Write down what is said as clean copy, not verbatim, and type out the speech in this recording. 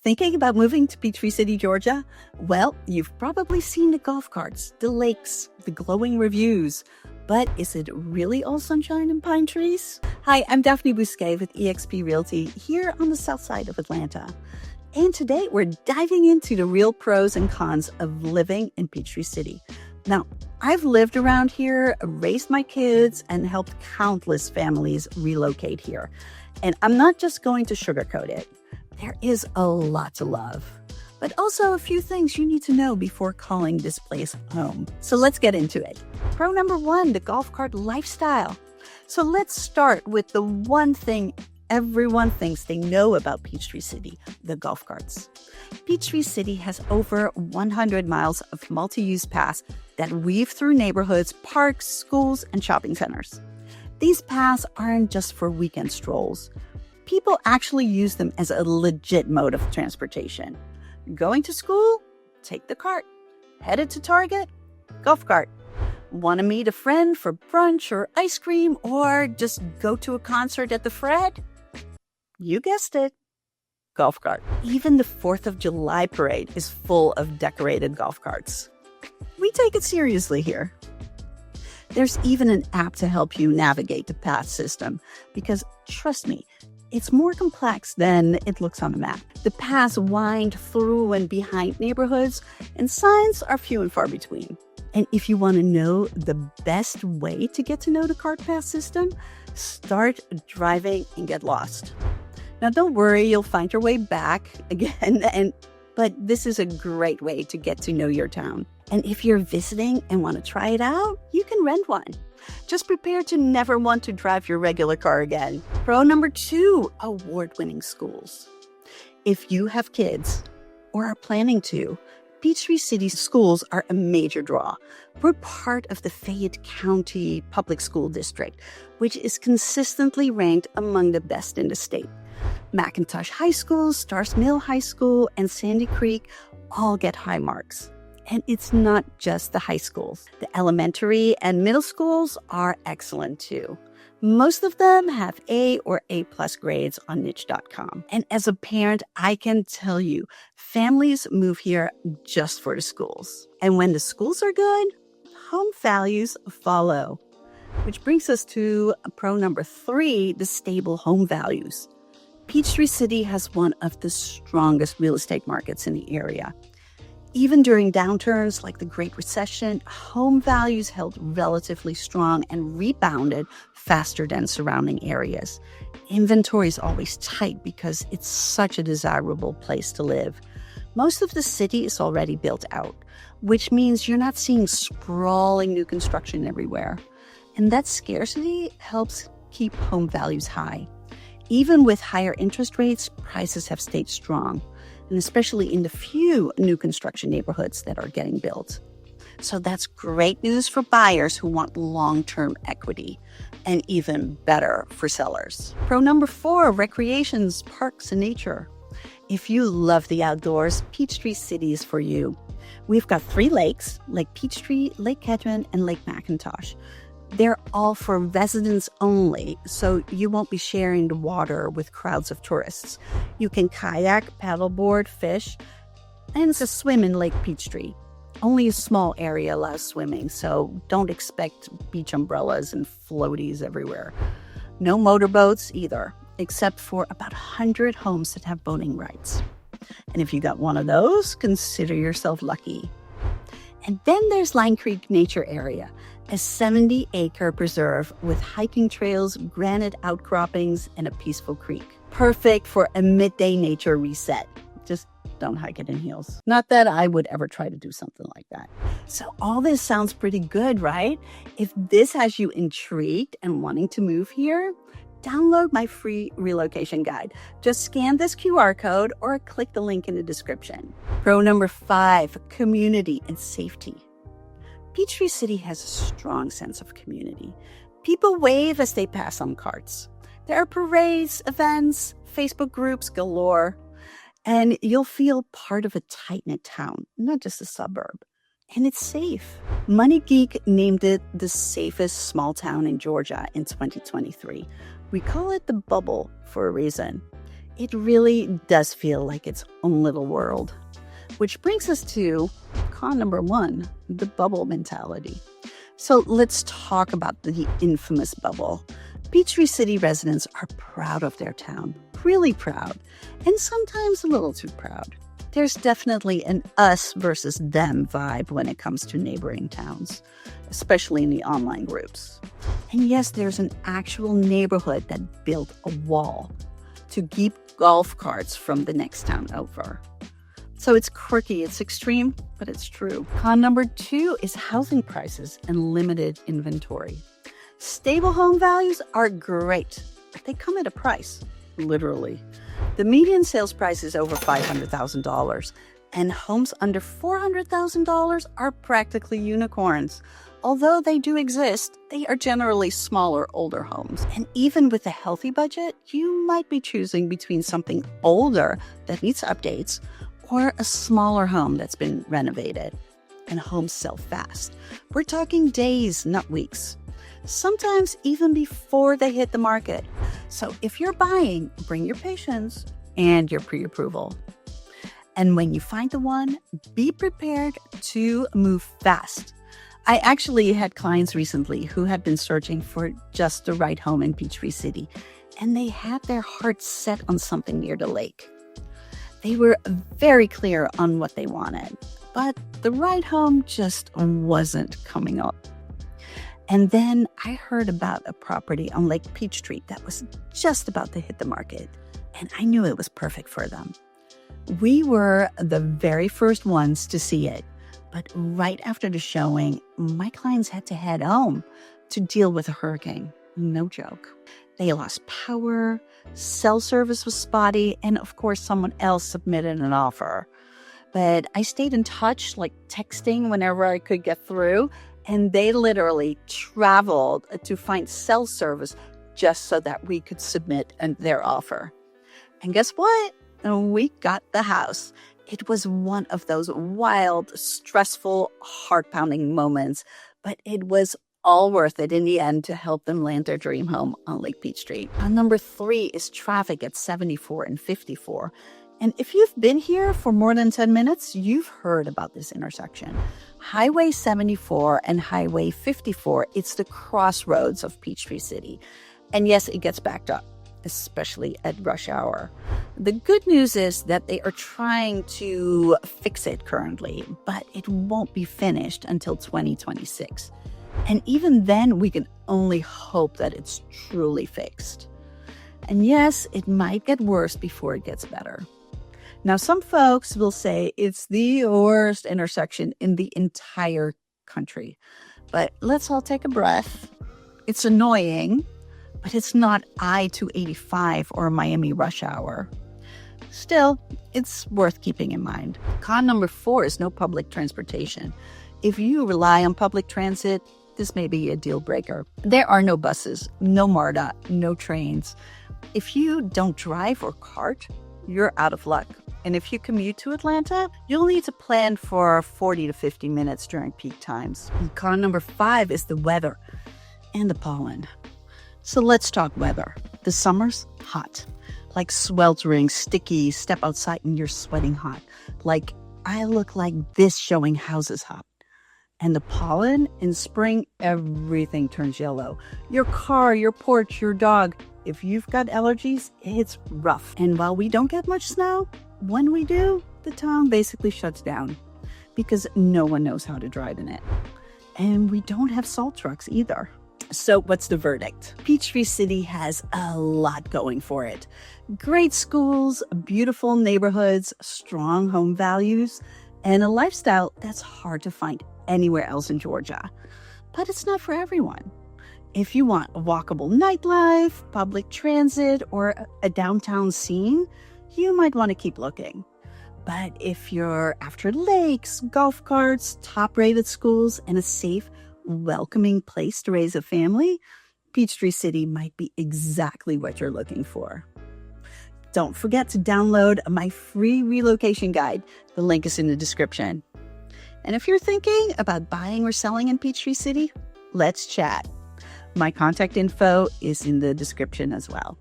Thinking about moving to Peachtree City, Georgia? Well, you've probably seen the golf carts, the lakes, the glowing reviews. But is it really all sunshine and pine trees? Hi, I'm Daphne Bousquet with eXp Realty here on the south side of Atlanta. And today we're diving into the real pros and cons of living in Peachtree City. Now, I've lived around here, raised my kids, and helped countless families relocate here. And I'm not just going to sugarcoat it. There is a lot to love, but also a few things you need to know before calling this place home. So let's get into it. Pro number one, the golf cart lifestyle. So let's start with the one thing everyone thinks they know about Peachtree City, the golf carts. Peachtree City has over 100 miles of multi-use paths that weave through neighborhoods, parks, schools, and shopping centers. These paths aren't just for weekend strolls. People actually use them as a legit mode of transportation. Going to school? Take the cart. Headed to Target? Golf cart. Want to meet a friend for brunch or ice cream, or just go to a concert at the Fred? You guessed it. Golf cart. Even the 4th of July parade is full of decorated golf carts. We take it seriously here. There's even an app to help you navigate the path system because, trust me, it's more complex than it looks on the map. The paths wind through and behind neighborhoods, and signs are few and far between. And if you want to know the best way to get to know the cart path system, start driving and get lost. Now, don't worry, you'll find your way back again, but this is a great way to get to know your town. And if you're visiting and want to try it out, you can rent one. Just prepare to never want to drive your regular car again. Pro number two, award-winning schools. If you have kids or are planning to, Peachtree City schools are a major draw. We're part of the Fayette County Public School District, which is consistently ranked among the best in the state. McIntosh High School, Stars Mill High School, and Sandy Creek all get high marks. And it's not just the high schools. The elementary and middle schools are excellent too. Most of them have A or A+ grades on niche.com. And as a parent, I can tell you, families move here just for the schools. And when the schools are good, home values follow. Which brings us to pro number three, the stable home values. Peachtree City has one of the strongest real estate markets in the area. Even during downturns like the Great Recession, home values held relatively strong and rebounded faster than surrounding areas. Inventory is always tight because it's such a desirable place to live. Most of the city is already built out, which means you're not seeing sprawling new construction everywhere. And that scarcity helps keep home values high. Even with higher interest rates, prices have stayed strong, and especially in the few new construction neighborhoods that are getting built. So that's great news for buyers who want long-term equity, and even better for sellers. Pro number four, recreations, parks, and nature. If you love the outdoors, Peachtree City is for you. We've got 3 lakes, Lake Peachtree, Lake Kedron, and Lake McIntosh. They're all for residents only, so you won't be sharing the water with crowds of tourists. You can kayak, paddleboard, fish, and just swim in Lake Peachtree. Only a small area allows swimming, so don't expect beach umbrellas and floaties everywhere. No motorboats either, except for about 100 homes that have boating rights. And if you got one of those, consider yourself lucky. And then there's Line Creek Nature Area, a 70-acre preserve with hiking trails, granite outcroppings, and a peaceful creek. Perfect for a midday nature reset. Just don't hike it in heels. Not that I would ever try to do something like that. So all this sounds pretty good, right? If this has you intrigued and wanting to move here, download my free relocation guide. Just scan this QR code or click the link in the description. Pro number 5, community and safety. Peachtree City has a strong sense of community. People wave as they pass on carts. There are parades, events, Facebook groups galore, and you'll feel part of a tight-knit town, not just a suburb. And it's safe. Money Geek named it the safest small town in Georgia in 2023. We call it the bubble for a reason. It really does feel like its own little world. Which brings us to con number 1, the bubble mentality. So let's talk about the infamous bubble. Peachtree City residents are proud of their town, really proud, and sometimes a little too proud. There's definitely an us versus them vibe when it comes to neighboring towns, especially in the online groups. And yes, there's an actual neighborhood that built a wall to keep golf carts from the next town over. So it's quirky, it's extreme, but it's true. Con number 2 is housing prices and limited inventory. Stable home values are great, but they come at a price, literally. The median sales price is over $500,000, and homes under $400,000 are practically unicorns. Although they do exist, they are generally smaller, older homes. And even with a healthy budget, you might be choosing between something older that needs updates or a smaller home that's been renovated. And homes sell fast. We're talking days, not weeks. Sometimes even before they hit the market. So if you're buying, bring your patience and your pre-approval. And when you find the one, be prepared to move fast. I actually had clients recently who had been searching for just the right home in Peachtree City, and they had their hearts set on something near the lake. They were very clear on what they wanted, but the right home just wasn't coming up. And then I heard about a property on Lake Peachtree that was just about to hit the market, and I knew it was perfect for them. We were the very first ones to see it, but right after the showing, my clients had to head home to deal with a hurricane. No joke. They lost power, cell service was spotty, and of course someone else submitted an offer. But I stayed in touch, like texting whenever I could get through, and they literally traveled to find cell service just so that we could submit their offer. And guess what? We got the house. It was one of those wild, stressful, heart-pounding moments, but it was all worth it in the end to help them land their dream home on Lake Peachtree. Number 3 is traffic at 74 and 54. And if you've been here for more than 10 minutes, you've heard about this intersection. Highway 74 and Highway 54, it's the crossroads of Peachtree City. And yes, it gets backed up, especially at rush hour. The good news is that they are trying to fix it currently, but it won't be finished until 2026. And even then, we can only hope that it's truly fixed. And yes, it might get worse before it gets better. Now, some folks will say it's the worst intersection in the entire country. But let's all take a breath. It's annoying, but it's not I-285 or Miami rush hour. Still, it's worth keeping in mind. Con number 4 is no public transportation. If you rely on public transit, this may be a deal breaker. There are no buses, no MARTA, no trains. If you don't drive or cart, you're out of luck. And if you commute to Atlanta, you'll need to plan for 40 to 50 minutes during peak times. And con number 5 is the weather and the pollen. So let's talk weather. The summer's hot, like sweltering, sticky, step outside and you're sweating hot. Like I look like this showing houses hot. And the pollen, in spring, everything turns yellow. Your car, your porch, your dog. If you've got allergies, it's rough. And while we don't get much snow, when we do, the town basically shuts down because no one knows how to drive in it. And we don't have salt trucks either. So what's the verdict? Peachtree City has a lot going for it. Great schools, beautiful neighborhoods, strong home values, and a lifestyle that's hard to find anywhere else in Georgia. But it's not for everyone. If you want a walkable nightlife, public transit, or a downtown scene, you might want to keep looking. But if you're after lakes, golf carts, top-rated schools, and a safe, welcoming place to raise a family, Peachtree City might be exactly what you're looking for. Don't forget to download my free relocation guide. The link is in the description. And if you're thinking about buying or selling in Peachtree City, let's chat. My contact info is in the description as well.